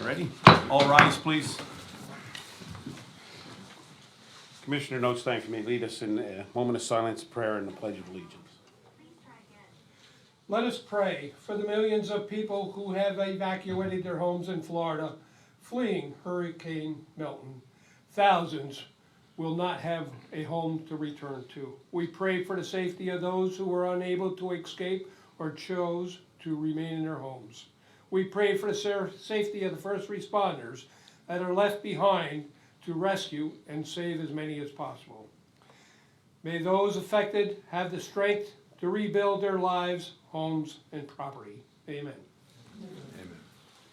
Ready? All rise, please. Commissioner Notstein, if you may lead us in a moment of silence, prayer, and the Pledge of Allegiance. Let us pray for the millions of people who have evacuated their homes in Florida, fleeing Hurricane Milton. Thousands will not have a home to return to. We pray for the safety of those who were unable to escape or chose to remain in their homes. We pray for the safety of the first responders that are left behind to rescue and save as many as possible. May those affected have the strength to rebuild their lives, homes, and property. Amen. Amen.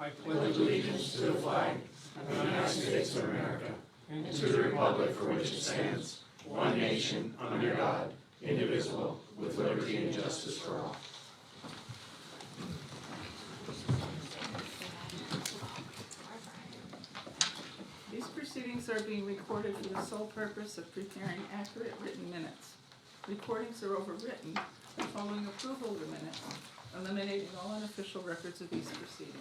I pledge allegiance to the flag of the United States of America and to the republic for which it stands, one nation, under God, indivisible, with liberty and justice for all. These proceedings are being recorded for the sole purpose of preparing accurate written minutes. Recordings are overwritten following approval of the minutes, eliminating all unofficial records of these proceedings.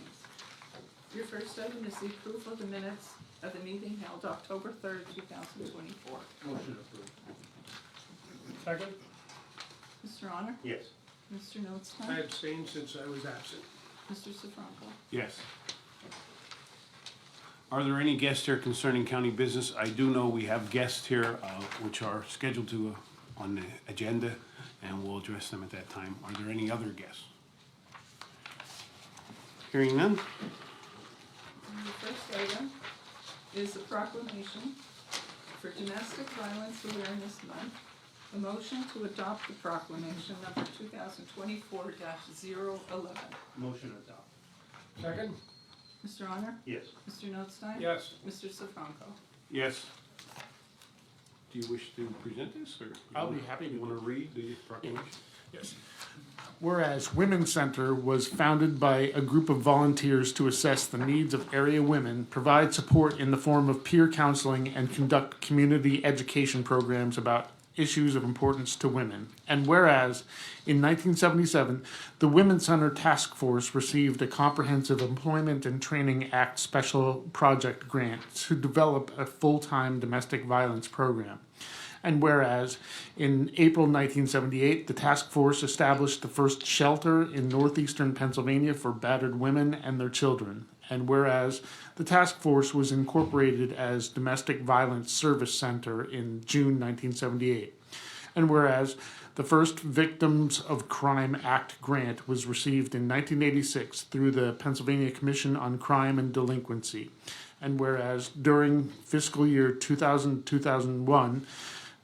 Your first item is the approval of the minutes of the meeting held October 3rd, 2024. Motion approved. Second? Mr. Honor? Yes. Mr. I Notstein? abstained since I was absent. Mr. Sifranco? Yes. Are there any guests here concerning county business? I do know we have guests here which are scheduled to on the agenda, and we'll address them at that time. Are there any other guests? Hearing none? The first item is a proclamation for Domestic Violence Awareness Month. A motion to adopt the proclamation number 2024-011. Motion adopt. Second? Mr. Honor? Yes. Mr. Notstein? Yes. Mr. Sifranco? Yes. Do you wish to present this, or? I'll be happy to. You want to read the proclamation? Yes. Whereas Women's Center was founded by a group of volunteers to assess the needs of area women, provide support in the form of peer counseling, and conduct community education programs about issues of importance to women. And whereas in 1977, the Women's Center Task Force received a Comprehensive Employment and Training Act Special Project grant to develop a full-time domestic violence program. And whereas in April 1978, the task force established the first shelter in northeastern Pennsylvania for battered women and their children. And whereas the task force was incorporated as Domestic Violence Service Center in June 1978. And whereas the first Victims of Crime Act grant was received in 1986 through the Pennsylvania Commission on Crime and Delinquency. And whereas during fiscal year 2000-2001,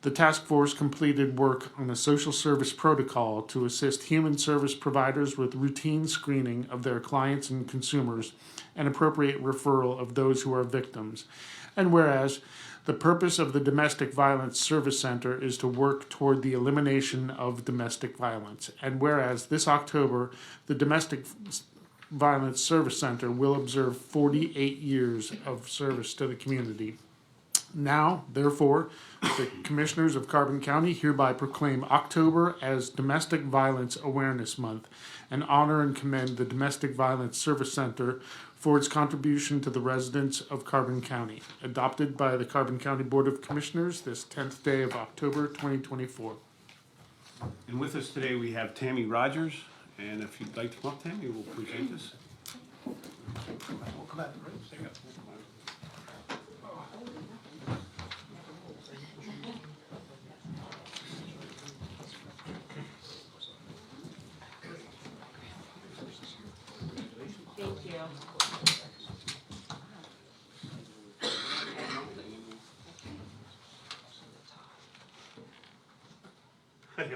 the task force completed work on a social service protocol to assist human service providers with routine screening of their clients and consumers and appropriate referral of those who are victims. And whereas the purpose of the Domestic Violence Service Center is to work toward the elimination of domestic violence. And whereas this October, the Domestic Violence Service Center will observe 48 years of service to the community. Now, therefore, the Commissioners of Carbon County hereby proclaim October as Domestic Violence Awareness Month and honor and commend the Domestic Violence Service Center for its contribution to the residents of Carbon County, adopted by the Carbon County Board of Commissioners this 10th day of October 2024. And with us today, we have Tammy Rogers, and if you'd like to come up, Tammy, we'll present this. Thank you.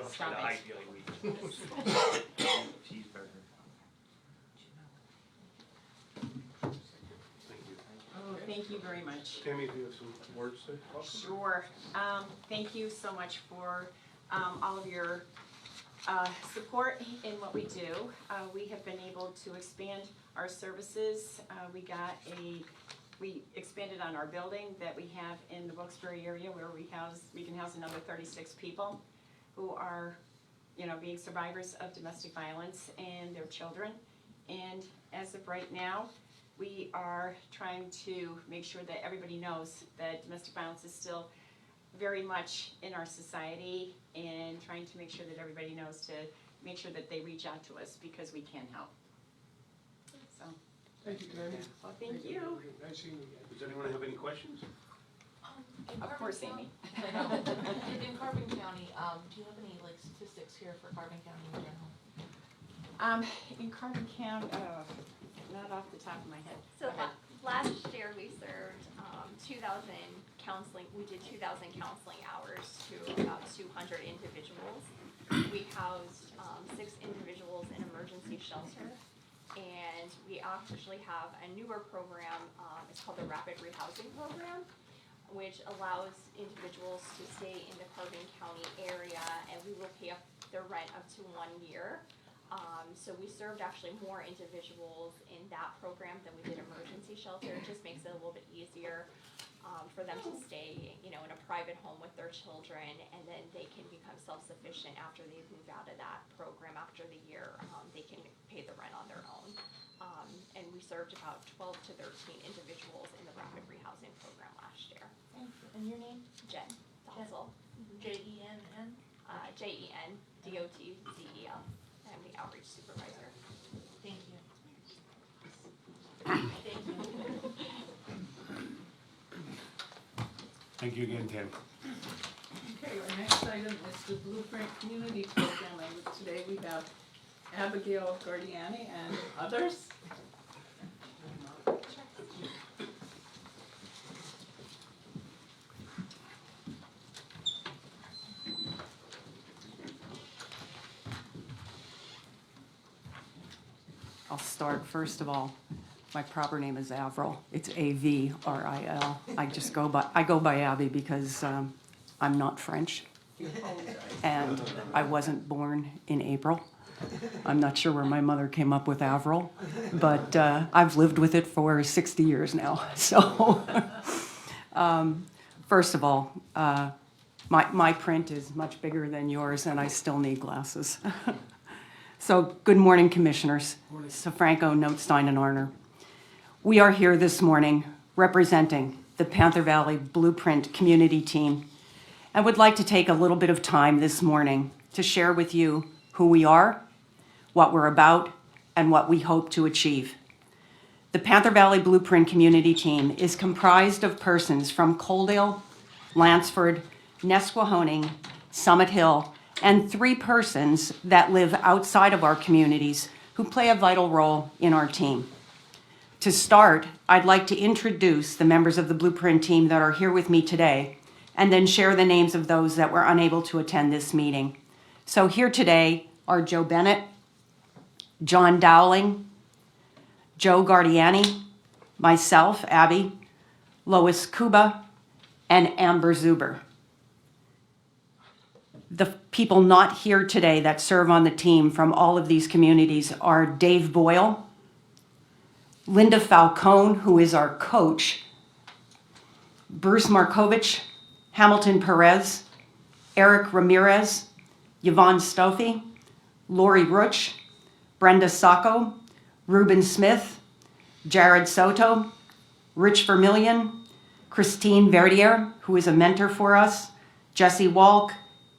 Stop it. Oh, thank you very much. Tammy, do you have some words to say? Sure. Thank you so much for all of your support in what we do. We have been able to expand our services. We expanded on our building that we have in the Wilkes-Barre area where we can house another 36 people who are, being survivors of domestic violence and their children. And as of right now, We are trying to make sure that everybody knows that domestic violence is still very much in our society, and trying to make sure that everybody knows to make sure that they reach out to us because we can help. So, Thank you, Amy. well, thank you. Nice seeing you again. Does anyone have any questions? Of course, Amy. In Carbon County, do you have any like statistics here for Carbon County in general? In Carbon County, not off the top of my head. So Go ahead. last year we served 2,000 counseling, we did 2,000 counseling hours to about 200 individuals. We housed 6 individuals in emergency shelter. And we actually have a newer program, it's called the Rapid Rehousing Program, which allows individuals to stay in the Carbon County area, and we will pay up their rent up to 1 year. So we served actually more individuals in that program than we did emergency shelter. It just makes it a little bit easier for them to stay, in a private home with their children, and then they can become self-sufficient after they move out of that program after the year. They can pay the rent on their own. And we served about 12 to 13 individuals in the Rapid Rehousing Program last year. Thank you. And your name? Jen Dotzel, J-E-N-N? Jendotzel. I'm the outreach supervisor. Thank you. Thank you. Thank you again, Ted. Okay, our next item is the Blueprint Community Program, and today we have Abigail Gordiani and others. I'll start, first of all, my proper name is Avril. It's A-V-R-I-L. I go by Abby because I'm not French. And I wasn't born in April. I'm not sure where my mother came up with Avril, but I've lived with it for 60 years now. So, first of all, my print is much bigger than yours, and I still need glasses. So, good morning, Commissioners. Safranco, Notstein, and Arner. We are here this morning representing the Panther Valley Blueprint Community Team, and would like to take a little bit of time this morning to share with you who we are, what we're about, and what we hope to achieve. The Panther Valley Blueprint Community Team is comprised of persons from Coaldale, Lansford, Nesquehoning, Summit Hill, and 3 persons that live outside of our communities who play a vital role in our team. To start, I'd like to introduce the members of the Blueprint team that are here with me today, and then share the names of those that were unable to attend this meeting. So here today are Joe Bennett, John Dowling, Joe Gardiani, myself, Abby, Lois Kuba, and Amber Zuber. The people not here today that serve on the team from all of these communities are Dave Boyle, Linda Falcone, who is our coach, Bruce Markovich, Hamilton Perez, Eric Ramirez, Yvonne Stoffi, Lori Ruch, Brenda Sacco, Ruben Smith, Jared Soto, Rich Vermillion, Christine Verdier, who is a mentor for us, Jesse Walk,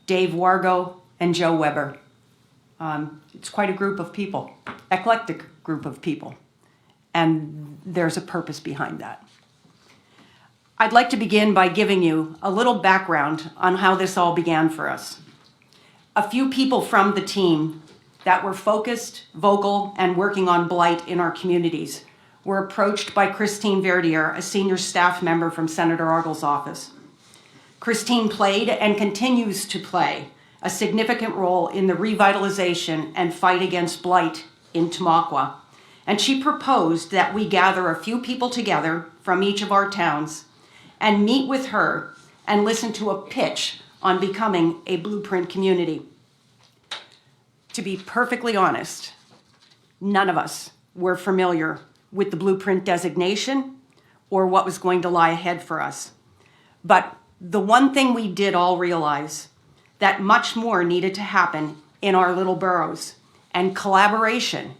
Dave Wargo, and Joe Weber. It's quite a group of people, eclectic group of people, and there's a purpose behind that. I'd like to begin by giving you a little background on how this all began for us. A few people from the team that were focused, vocal, and working on blight in our communities were approached by Christine Verdier, a senior staff member from Senator Argle's office. Christine played and continues to play a significant role in the revitalization and fight against blight in Tamaqua. And she proposed that we gather a few people together from each of our towns and meet with her and listen to a pitch on becoming a Blueprint community. To be perfectly honest, none of us were familiar with the Blueprint designation or what was going to lie ahead for us. But the one thing we did all realize, that much more needed to happen in our little boroughs, and collaboration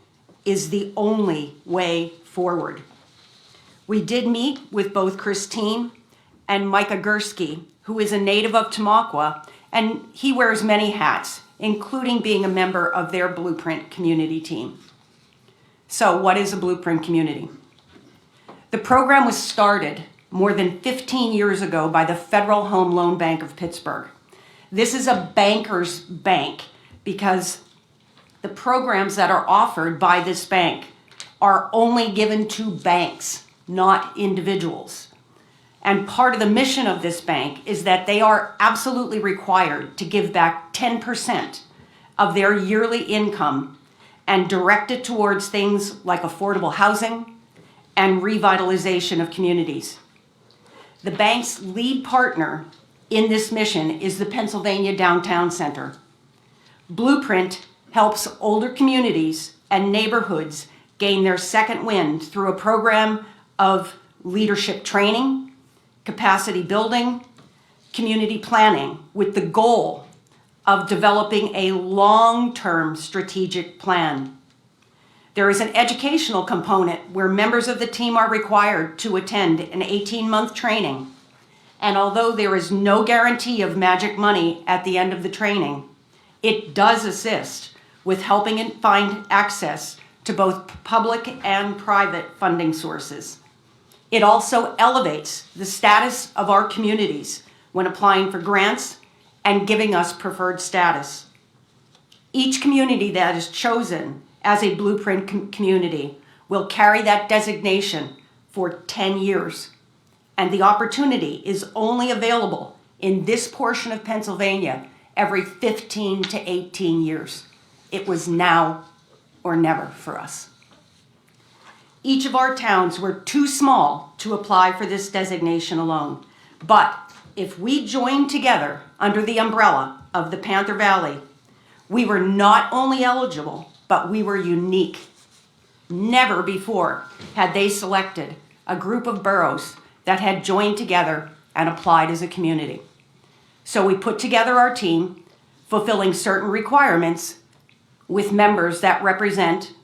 is the only way forward. We did meet with both Christine and Micah Gursky, who is a native of Tamaqua, and he wears many hats, including being a member of their Blueprint community team. So what is a Blueprint community? The program was started more than 15 years ago by the Federal Home Loan Bank of Pittsburgh. This is a banker's bank because the programs that are offered by this bank are only given to banks, not individuals. And part of the mission of this bank is that they are absolutely required to give back 10% of their yearly income and direct it towards things like affordable housing and revitalization of communities. The bank's lead partner in this mission is the Pennsylvania Downtown Center. Blueprint helps older communities and neighborhoods gain their second wind through a program of leadership training, capacity building, community planning, with the goal of developing a long-term strategic plan. There is an educational component where members of the team are required to attend an 18-month training. And although there is no guarantee of magic money at the end of the training, it does assist with helping it find access to both public and private funding sources. It also elevates the status of our communities when applying for grants and giving us preferred status. Each community that is chosen as a Blueprint community will carry that designation for 10 years. And the opportunity is only available in this portion of Pennsylvania every 15 to 18 years. It was now or never for us. Each of our towns were too small to apply for this designation alone. But if we joined together under the umbrella of the Panther Valley, we were not only eligible, but we were unique. Never before had they selected a group of boroughs that had joined together and applied as a community. So we put together our team, fulfilling certain requirements with members that represent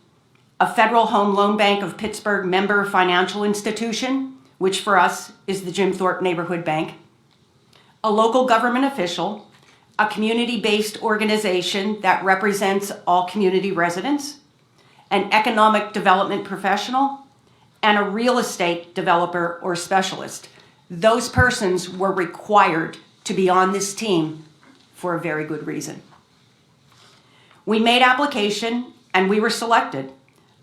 a Federal Home Loan Bank of Pittsburgh member financial institution, which for us is the Jim Thorpe Neighborhood Bank, a local government official, a community-based organization that represents all community residents, an economic development professional, and a real estate developer or specialist. Those persons were required to be on this team for a very good reason. We made application and we were selected.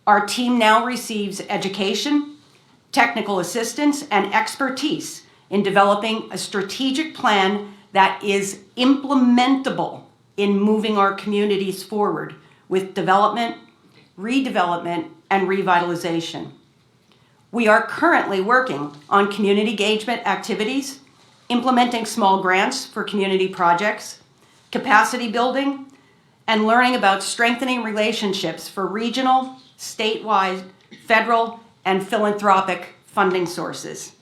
Our team now receives education, technical assistance, and expertise in developing a strategic plan that is implementable in moving our communities forward with development, redevelopment, and revitalization. We are currently working on community engagement activities, implementing small grants for community projects, capacity building, and learning about strengthening relationships for regional, statewide, federal, and philanthropic funding sources.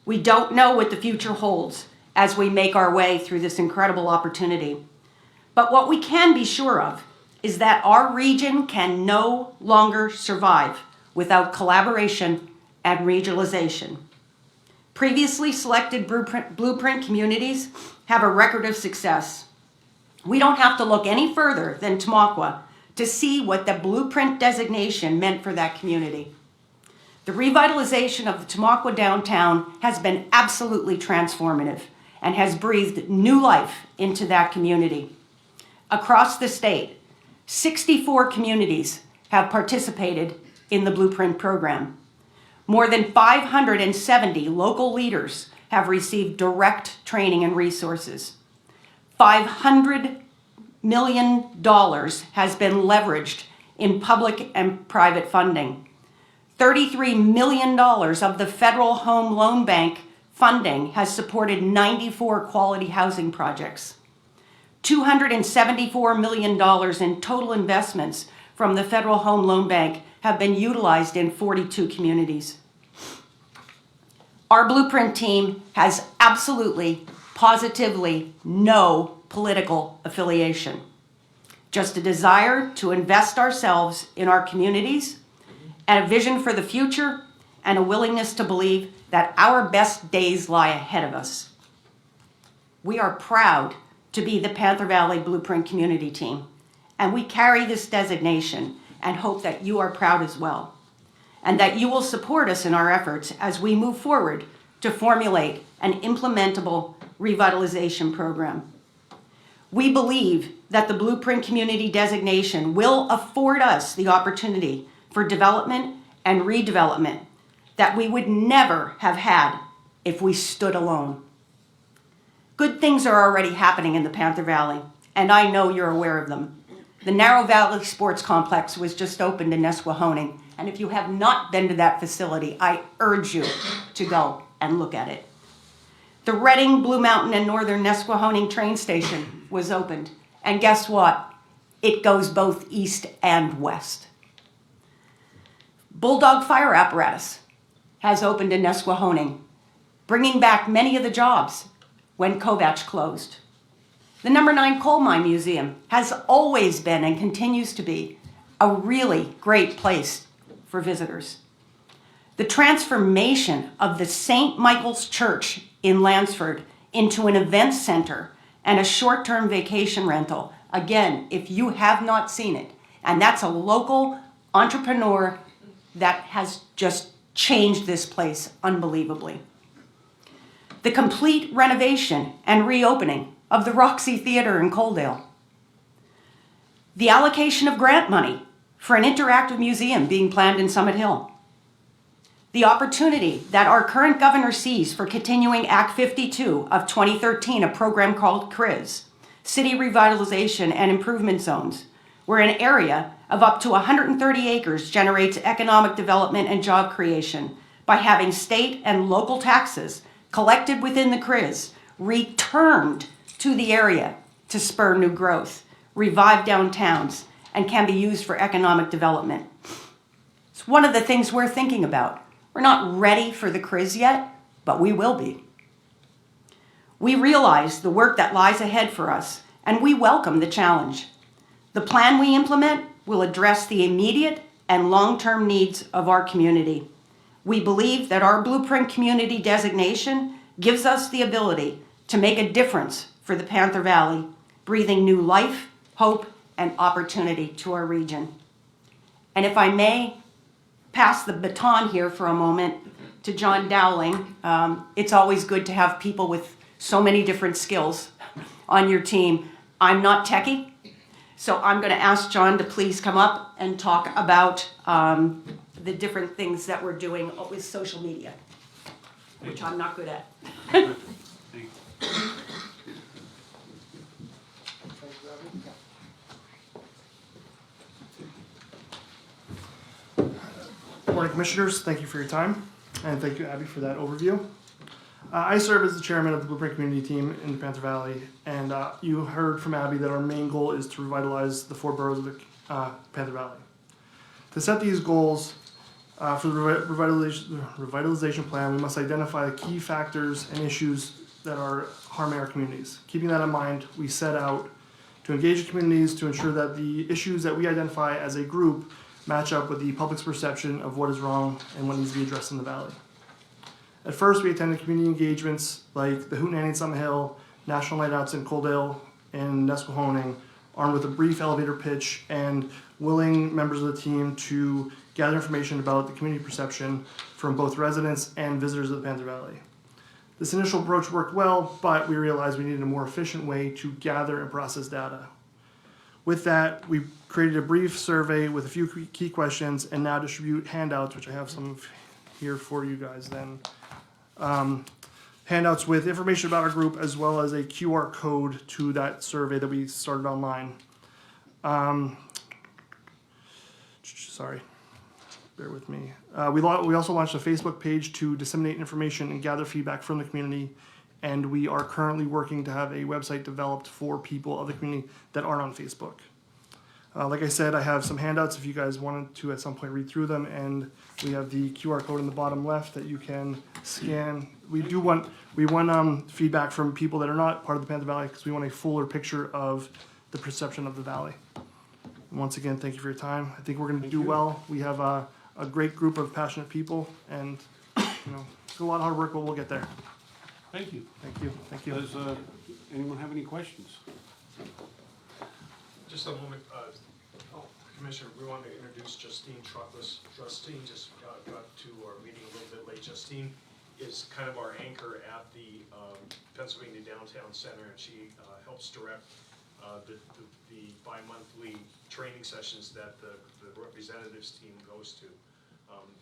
We don't know what the future holds as we make our way through this incredible opportunity. But what we can be sure of is that our region can no longer survive without collaboration and regionalization. Previously selected Blueprint communities have a record of success. We don't have to look any further than Tamaqua to see what the Blueprint designation meant for that community. The revitalization of the Tamaqua downtown has been absolutely transformative and has breathed new life into that community. Across the state, 64 communities have participated in the Blueprint program. More than 570 local leaders have received direct training and resources. $500 million has been leveraged in public and private funding. $33 million of the Federal Home Loan Bank funding has supported 94 quality housing projects. $274 million in total investments from the Federal Home Loan Bank have been utilized in 42 communities. Our Blueprint team has absolutely, positively no political affiliation, just a desire to invest ourselves in our communities and a vision for the future and a willingness to believe that our best days lie ahead of us. We are proud to be the Panther Valley Blueprint Community Team, and we carry this designation and hope that you are proud as well, and that you will support us in our efforts as we move forward to formulate an implementable revitalization program. We believe that the Blueprint Community designation will afford us the opportunity for development and redevelopment that we would never have had if we stood alone. Good things are already happening in the Panther Valley, and I know you're aware of them. The Narrow Valley Sports Complex was just opened in Nesquehoning, and if you have not been to that facility, I urge you to go and look at it. The Reading, Blue Mountain, and Northern Nesquehoning train station was opened, and guess what? It goes both east and west. Bulldog Fire Apparatus has opened in Nesquehoning, bringing back many of the jobs when Kovach closed. The No. 9 Coal Mine Museum has always been and continues to be a really great place for visitors. The transformation of the St. Michael's Church in Lansford into an event center and a short-term vacation rental. Again, if you have not seen it, and that's a local entrepreneur that has just changed this place unbelievably. The complete renovation and reopening of the Roxy Theater in Coaldale. The allocation of grant money for an interactive museum being planned in Summit Hill. The opportunity that our current governor sees for continuing Act 52 of 2013, a program called CRIZ, City Revitalization and Improvement Zones, where an area of up to 130 acres generates economic development and job creation by having state and local taxes collected within the CRIZ returned to the area to spur new growth, revive downtowns, and can be used for economic development. It's one of the things we're thinking about. We're not ready for the CRIZ yet, but we will be. We realize the work that lies ahead for us, and we welcome the challenge. The plan we implement will address the immediate and long-term needs of our community. We believe that our Blueprint Community designation gives us the ability to make a difference for the Panther Valley, breathing new life, hope, and opportunity to our region. And if I may pass the baton here for a moment to John Dowling. It's always good to have people with so many different skills on your team. I'm not techie, so I'm going to ask John to please come up and talk about the different things that we're doing with social media, which I'm not good at. Thank you. Good morning, Commissioners. Thank you for your time, and thank you, Abby, for that overview. I serve as the chairman of the Blueprint Community Team in the Panther Valley, and you heard from Abby that our main goal is to revitalize the 4 boroughs of the Panther Valley. To set these goals for the revitalization plan, we must identify the key factors and issues that are harming our communities. Keeping that in mind, we set out to engage the communities to ensure that the issues that we identify as a group match up with the public's perception of what is wrong and what needs to be addressed in the valley. At first, we attended community engagements like the Hootenanny in Summit Hill, National Night Outs in Coaldale and Nesquehoning, armed with a brief elevator pitch and willing members of the team to gather information about the community perception from both residents and visitors of the Panther Valley. This initial approach worked well, but we realized we needed a more efficient way to gather and process data. With that, we created a brief survey with a few key questions and now distribute handouts, which I have some here for you guys then. Handouts with information about our group as well as a QR code to that survey that we started online. Sorry, bear with me. We also launched a Facebook page to disseminate information and gather feedback from the community, and we are currently working to have a website developed for people of the community that aren't on Facebook. Like I said, I have some handouts if you guys wanted to at some point read through them, and we have the QR code in the bottom left that you can scan. We want feedback from people that are not part of the Panther Valley because we want a fuller picture of the perception of the valley. And once again, thank you for your time. I think we're going to do well. We have a a great group of passionate people, and it's a lot of hard work, but we'll get there. Thank you. Thank you. Thank you. Does anyone have any questions? Just a moment, Commissioner, we want to introduce Justine Truckless. Justine just got to our meeting a little bit late. Justine is kind of our anchor at the Pennsylvania Downtown Center, and she helps direct the bi-monthly training sessions that the representatives team goes to.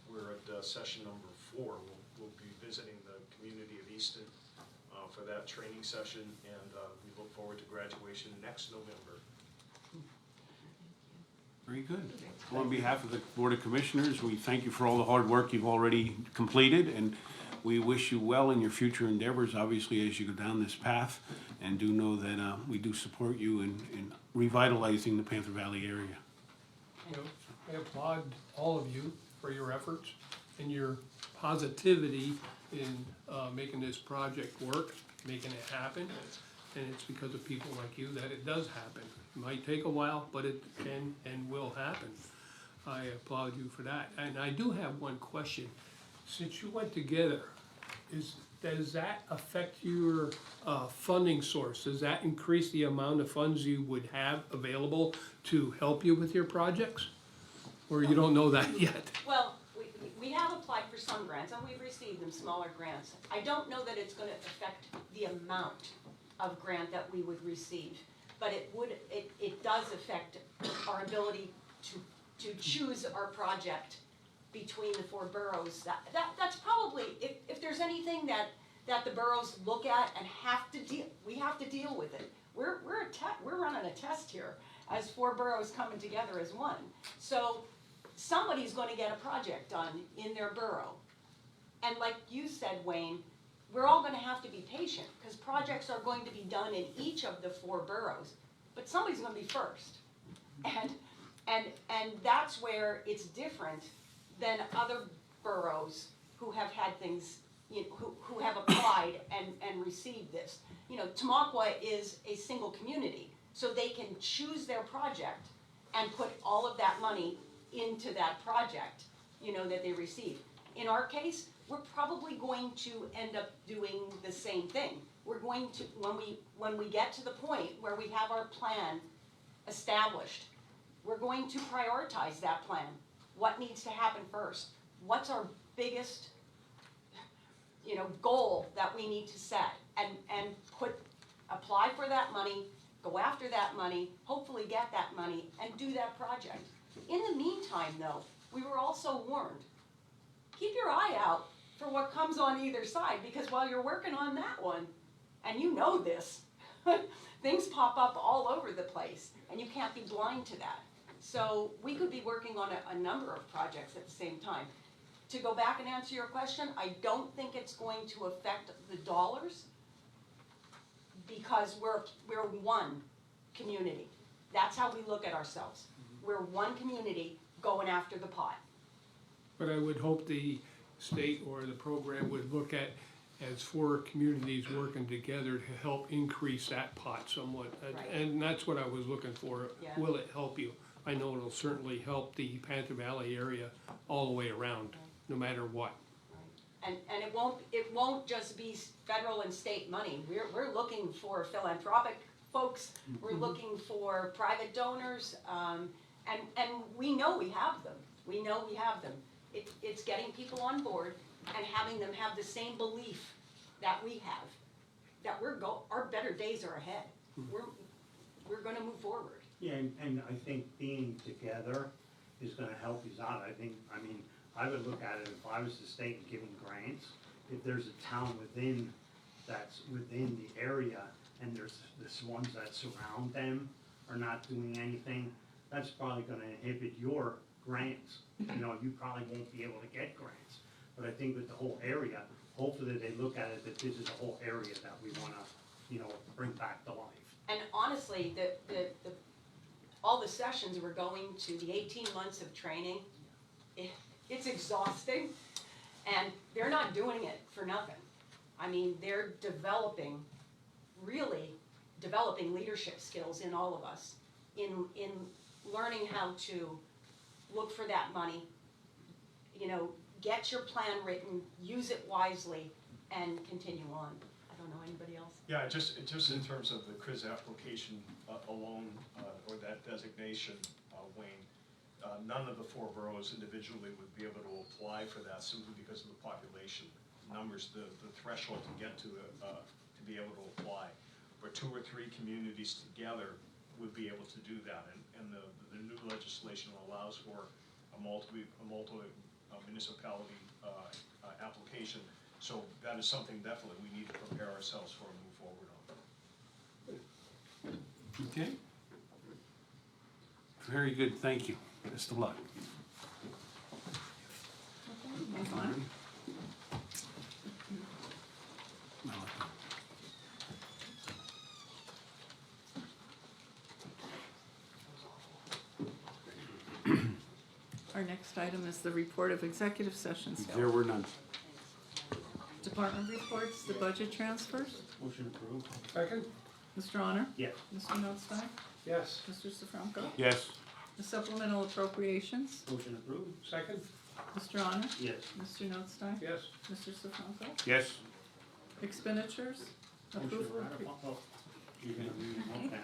We're at session number 4. We'll be visiting the community of Easton for that training session, and we look forward to graduation next November. Very good. Well, on behalf of the Board of Commissioners, we thank you for all the hard work you've already completed, and we wish you well in your future endeavors, obviously, as you go down this path, and do know that we do support you in revitalizing the Panther Valley area. I applaud all of you for your efforts and your positivity in making this project work, making it happen. And it's because of people like you that it does happen. It might take a while, but it can and will happen. I applaud you for that. And I do have one question. Since you went together, does that affect your funding source? Does that increase the amount of funds you would have available to help you with your projects? Or you don't know that yet? Well, we have applied for some grants, and we've received them, smaller grants. I don't know that it's gonna affect the amount of grant that we would receive, but it does affect our ability to choose our project between the 4 boroughs. That's probably, if there's anything that the boroughs look at and we have to deal with it. We're running a test here as 4 boroughs coming together as one. So somebody's gonna get a project done in their borough. And like you said, Wayne, we're all gonna have to be patient, because projects are going to be done in each of the 4 boroughs, but somebody's gonna be first. And that's where it's different than other boroughs who have had things, who have applied and received this. Tamaqua is a single community, so they can choose their project and put all of that money into that project, that they receive. In our case, we're probably going to end up doing the same thing. We're going to, when we get to the point where we have our plan established, we're going to prioritize that plan. What needs to happen first? What's our biggest, goal that we need to set? And apply for that money, go after that money, hopefully get that money, and do that project. In the meantime, though, we were also warned, keep your eye out for what comes on either side, because while you're working on that one, and you know this, things pop up all over the place, and you can't be blind to that. So we could be working on a number of projects at the same time. To go back and answer your question, I don't think it's going to affect the dollars, because we're one community. That's how we look at ourselves. We're one community going after the pot. But I would hope the state or the program would look at as 4 communities working together to help increase that pot somewhat. Right. And that's what I was looking for. Yeah. Will it help you? I know it'll certainly help the Panther Valley area all the way around, no matter what. And it won't just be federal and state money. We're looking for philanthropic folks. We're looking for private donors, and we know we have them. We know we have them. It's getting people on board and having them have the same belief that we have, that our better days are ahead. We're gonna move forward. Yeah, and I think being together is gonna help us out. I would look at it, if I was the state and giving grants, if there's a town that's within the area, and there's ones that surround them are not doing anything, that's probably gonna inhibit your grants. You probably won't be able to get grants. But I think with the whole area, hopefully they look at it that this is a whole area that we wanna, bring back to life. And honestly, all the sessions we're going to, the 18 months of training, it's exhausting, and they're not doing it for nothing. They're really developing leadership skills in all of us, in learning how to look for that money, you know, get your plan written, use it wisely, and continue on. I don't know, anybody else? Yeah, just in terms of the CRIS application alone, or that designation, Wayne, none of the 4 boroughs individually would be able to apply for that simply because of the population numbers, the threshold to get to be able to apply. But 2 or 3 communities together would be able to do that, and the new legislation allows for a multi municipality application. So that is something definitely we need to prepare ourselves for and move forward on. Okay. Very good, thank you. Best of luck. Move on. Our next item is the report of executive sessions There held. were none. Department reports, the budget transfers. Motion approved. Second? Mr. Honor? Yes. Mr. Notstein? Yes. Mr. Sifranco? Yes. The supplemental appropriations. Motion approved. Second? Mr. Honor? Yes. Mr. Notstein? Yes. Mr. Sifranco? Yes. Expenditures. Motion Approval of, oh, you're gonna read, okay.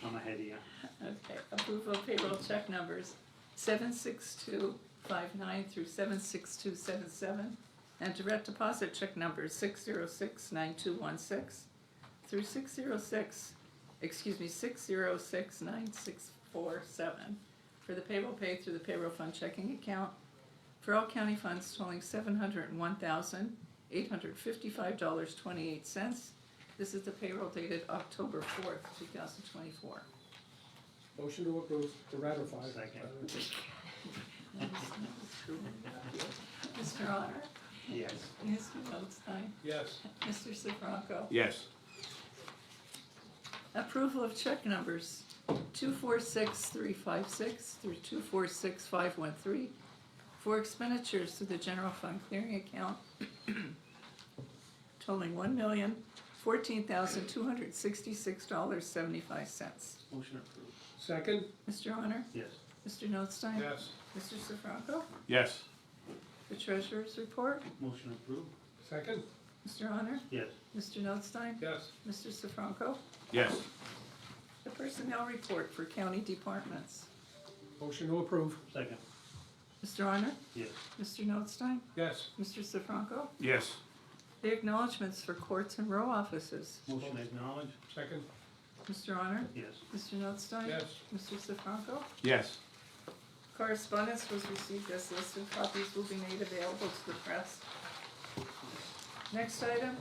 I'm ahead of you. okay, approval of payroll check numbers 76259 through 76277, and direct deposit check numbers 6069216 through 6069647 for the payroll paid through the payroll fund checking account for all county funds totaling $701,855.28. This is the payroll dated October 4th, 2024. Motion to approve, to ratify. Second. Mr. Honor? Yes. Mr. Notstein? Yes. Mr. Sifranco? Yes. Approval of check numbers 246356 through 246513 for expenditures to the general fund clearing account totaling $1,014,266.75. Motion approved. Second? Mr. Honor? Yes. Mr. Notstein? Yes. Mr. Sifranco? Yes. The treasurer's report. Motion approved. Second? Mr. Honor? Yes. Mr. Notstein? Yes. Mr. Sifranco? Yes. The personnel report for county departments. Motion to approve. Second. Mr. Honor? Yes. Mr. Notstein? Yes. Mr. Sifranco? Yes. The acknowledgements for courts and row offices. Motion acknowledged. Second? Mr. Honor? Yes. Mr. Notstein? Yes. Mr. Sifranco? Yes. Correspondence was received as listed. Copies will be made available to the press. Next item,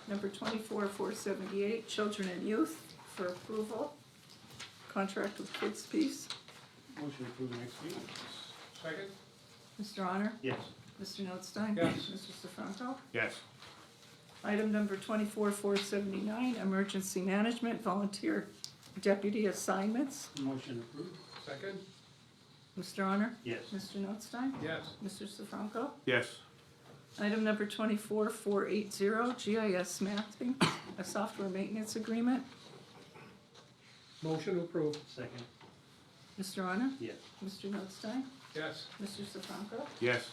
number 24478, Children and Youth for approval. Contract with Kids Peace. Motion approved next week. Second? Mr. Honor? Yes. Mr. Notstein? Yes. Mr. Sifranco? Yes. Item number 24479, Emergency Management Volunteer Deputy Assignments. Motion approved. Second? Mr. Honor? Yes. Mr. Notstein? Yes. Mr. Sifranco? Yes. Item number 24480, GIS Mapping, a software maintenance agreement. Motion to approve. Second. Mr. Honor? Yes. Mr. Notstein? Yes. Mr. Sifranco? Yes.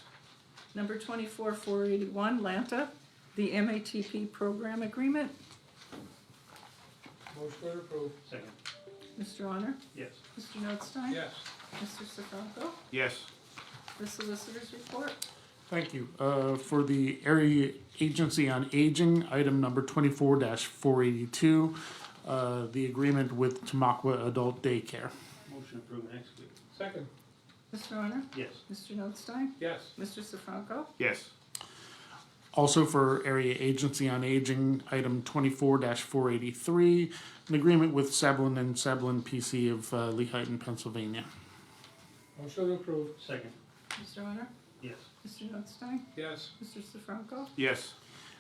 Number 24481, Lanta, the MATP program agreement. Motion to approve. Second. Mr. Honor? Yes. Mr. Notstein? Yes. Mr. Sifranco? Yes. The solicitor's report. Thank you. For the Area Agency on Aging, item number 24-482, the agreement with Tamaqua Adult Daycare. Motion approved next week. Second? Mr. Honor? Yes. Mr. Notstein? Yes. Mr. Sifranco? Yes. Also for Area Agency on Aging, item 24-483, an agreement with Sablin and Sablin PC of Lehighton, Pennsylvania. Motion to approve. Second. Mr. Honor? Yes. Mr. Notstein? Yes. Mr. Sifranco? Yes.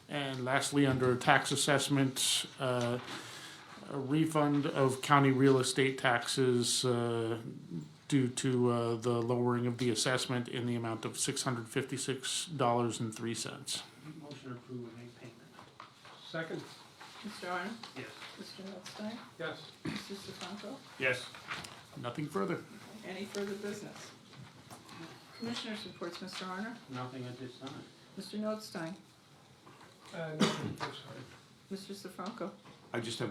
And lastly, under tax assessment, a refund of county real estate taxes due to the lowering of the assessment in the amount of $656.03. Motion approved and make payment. Second? Mr. Honor? Yes. Mr. Notstein? Yes. Mr. Sifranco? Yes. Nothing further. Any further business? Commissioners reports, Mr. Arner, Nothing at this time. Mr. Notstein, Nothing, I'm sorry. Mr. Sifranco. I just have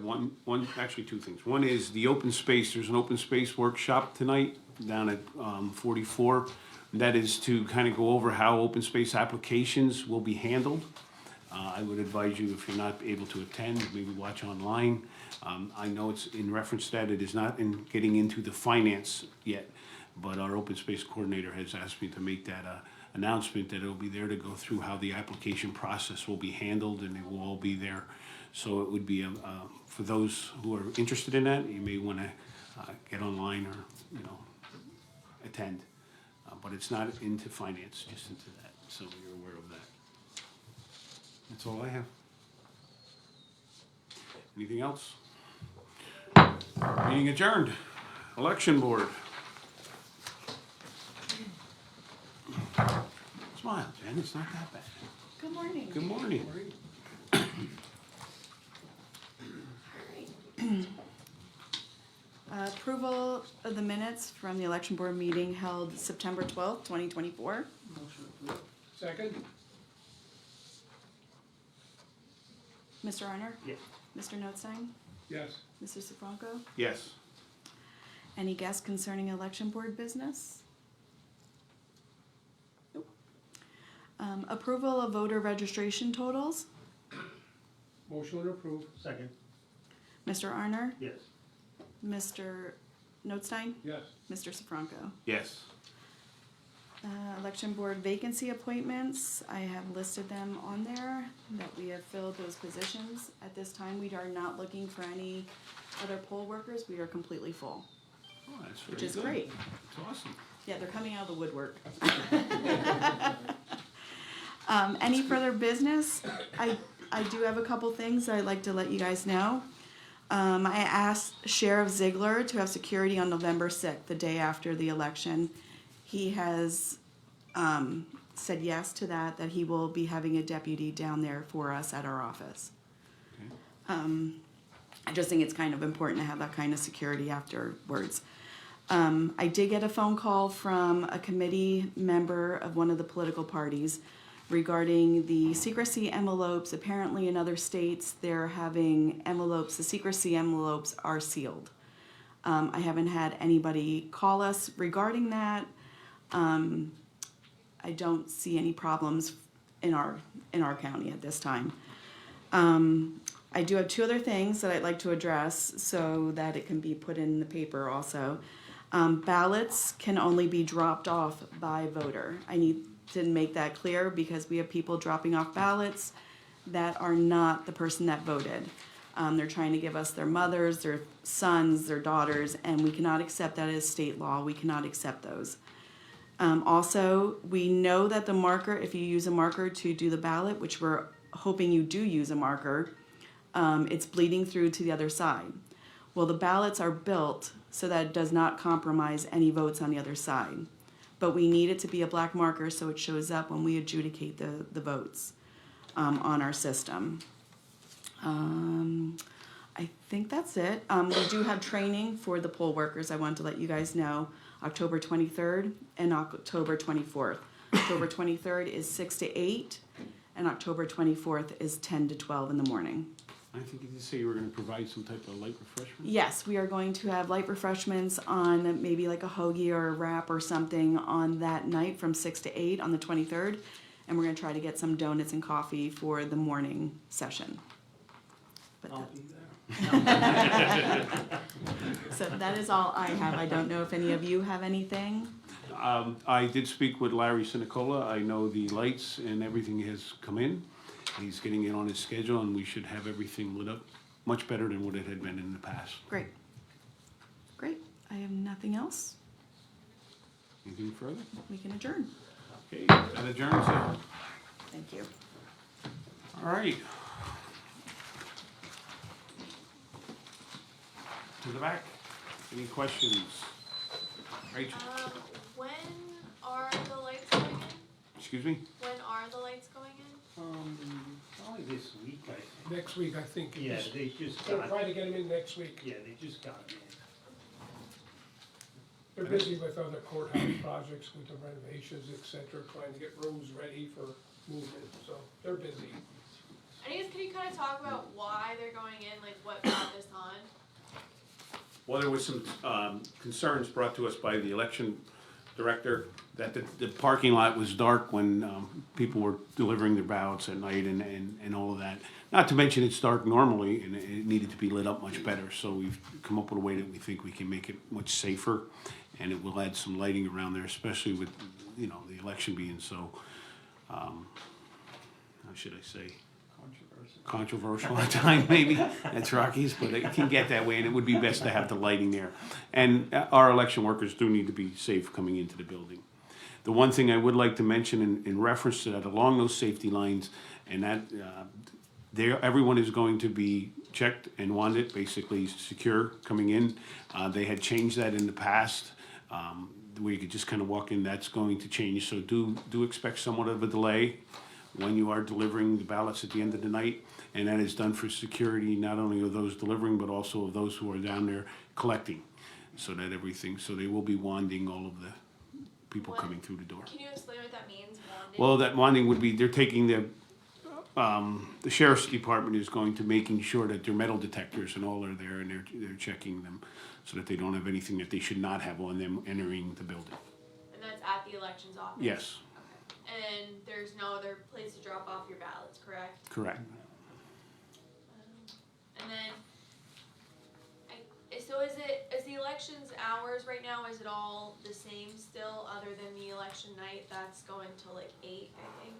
actually two things. One is the open space, there's an open space workshop tonight down at 44. That is to kind of go over how open space applications will be handled. I would advise you, if you're not able to attend, maybe watch online. I know it's in reference to that, it is not in getting into the finance yet, but our open space coordinator has asked me to make that announcement that it'll be there to go through how the application process will be handled, and it will all be there. So it would be, for those who are interested in that, you may want to get online or, attend. But it's not into finance, just into that, so you're aware of that. That's all I have. Anything else? Meeting adjourned. Election board. Smile, Jen, it's not that bad. Good morning. Good morning. Approval of the minutes from the election board meeting held September 12th, 2024. Second? Mr. Arner? Yes. Mr. Notstein? Yes. Mr. Sifranco? Yes. Any guests concerning election board business? Nope. Approval of voter registration totals. Motion to approve. Second. Mr. Arner? Yes. Mr. Notstein? Yes. Mr. Sifranco? Yes. Election board vacancy appointments, I have listed them on there, that we have filled those positions. At this time, we are not looking for any other poll workers, we are completely full, Oh, that's very which is good. great. It's awesome. Yeah, they're coming out of the woodwork. Any further business? I do have a couple things I'd like to let you guys know. I asked Sheriff Ziegler to have security on November 6th, the day after the election. He has said yes to that he will be having a deputy down there for us at our office. Okay. I just think it's kind of important to have that kind of security afterwards. I did get a phone call from a committee member of one of the political parties regarding the secrecy envelopes. Apparently in other states, they're having envelopes, the secrecy envelopes are sealed. I haven't had anybody call us regarding that. I don't see any problems in our county at this time. I do have two other things that I'd like to address so that it can be put in the paper also. Ballots can only be dropped off by voter. I need to make that clear because we have people dropping off ballots that are not the person that voted. They're trying to give us their mothers, their sons, their daughters, and we cannot accept that as state law. We cannot accept those. Also, we know that the marker, if you use a marker to do the ballot, which we're hoping you do use a marker, it's bleeding through to the other side. Well, the ballots are built so that it does not compromise any votes on the other side. But we need it to be a black marker so it shows up when we adjudicate the votes on our system. I think that's it. We do have training for the poll workers. I want to let you guys know. October 23rd and October 24th. October 23rd is 6 to 8, and October 24th is 10 to 12 in the morning. I think you did say you were going to provide some type of light refreshment? Yes, we are going to have light refreshments on maybe like a hoagie or a wrap or something on that night from 6 to 8 on the 23rd, and we're going to try to get some donuts and coffee for the morning session. But I'll be there. so that is all I have. I don't know if any of you have anything. I did speak with Larry Sinicola. I know the lights and everything has come in. He's getting it on his schedule, and we should have everything lit up much better than what it had been in the past. Great. Great. I have nothing else. Anything further? We can adjourn. Okay, that adjourns it. Thank you. All right. To the back. Any questions? Rachel? When are the lights going in? Excuse me? When are the lights going in? Probably this week, I think. Next week, I think. Yeah, they just They'll got, try to get them in next week. yeah, they just got them They're busy with other courthouse projects, with the renovations, et cetera, trying to get rooms ready for movement, so they're busy. And I guess, can you kind of talk about why they're going in, like what brought this on? Well, there was some concerns brought to us by the election director that the parking lot was dark when people were delivering their ballots at night and all of that. Not to mention it's dark normally and it needed to be lit up much better. So we've come up with a way that we think we can make it much safer, and it will add some lighting around there, especially with, you know, the election being so, how should I say? Controversial at times, maybe. That's Rockies, but it can get that way, and it would be best to have the lighting there. And our election workers do need to be safe coming into the building. The one thing I would like to mention in reference to that, along those safety lines, and that everyone is going to be checked and wanted, basically secure coming in. They had changed that in the past, where you could just kind of walk in. That's going to change, so do expect somewhat of a delay when you are delivering the ballots at the end of the night. And that is done for security, not only of those delivering, but also of those who are down there collecting. So that so they will be wanding all of the people coming through the door. Can you explain what that means, wanding? Well, that wanding would be, they're taking the sheriff's department is going to making sure that their metal detectors and all are there, and they're checking them so that they don't have anything that they should not have on them entering the building. And that's at the elections office? Yes, Okay. And there's no other place to drop off your ballots, correct? correct. And then, so is the elections hours right now, is it all the same still, other than the election night? That's going till like 8, I think?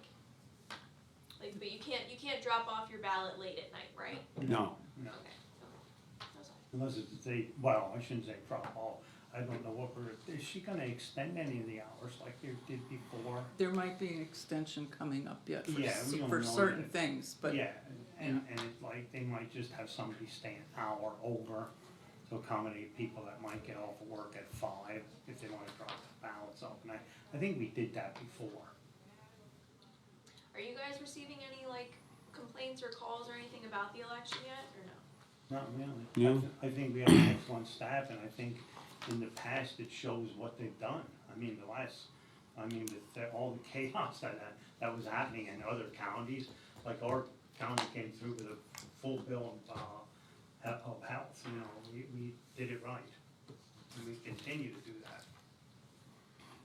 Like, but you can't drop off your ballot late at night, right? No. No, Okay. That's all. unless it's they, well, I shouldn't say drop off. I don't know is she gonna extend any of the hours like they did before? There might be an extension coming up yet Yeah, we don't for know certain yet. things, but Yeah, and it's like, they might just have somebody stay an hour over to accommodate people that might get off of work at 5 if they wanna drop the ballots off. And I think we did that before. Are you guys receiving any like complaints or calls or anything about the election yet, or no? Not really. No. I think we have an excellent staff, and I think in the past it shows what they've done. I mean, with all the chaos that was happening in other counties, like our county came through with a full bill of health, you know, we did it right. And we continue to do that.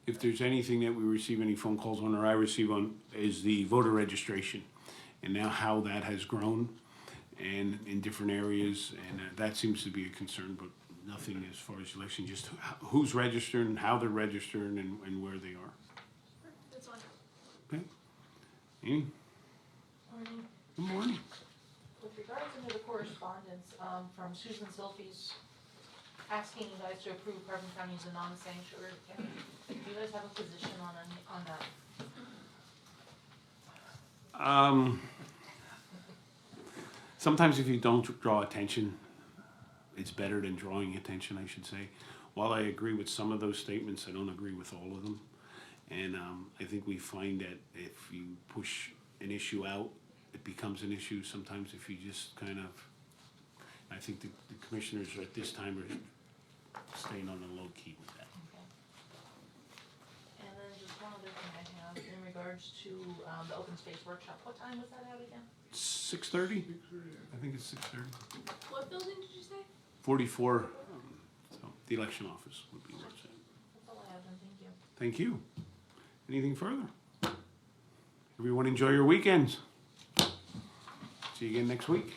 If there's anything that we receive any phone calls on or I receive on, is the voter registration. And now how that has grown and in different areas, and that seems to be a concern, but nothing as far as election, just who's registered and how they're registered and where they are. That's all. Okay? Amy? Morning. Good morning. With regards to the correspondence, from Susan Silfies asking you guys to approve Carbon County as a non-sanctuary county, do you guys have a position on that? Sometimes if you don't draw attention, it's better than drawing attention, I should say. While I agree with some of those statements, I don't agree with all of them. And I think we find that if you push an issue out, it becomes an issue. Sometimes if you just kind of, I think the commissioners at this time are staying on the low key with that. And then just one other thing I have in regards to the open space workshop. What time was that at again? 6:30? I think it's 6:30. What building did you say? 44, so the election office would be where it's at. That's all I have then, thank you. Thank you. Anything further? Everyone enjoy your weekends. See you again next week.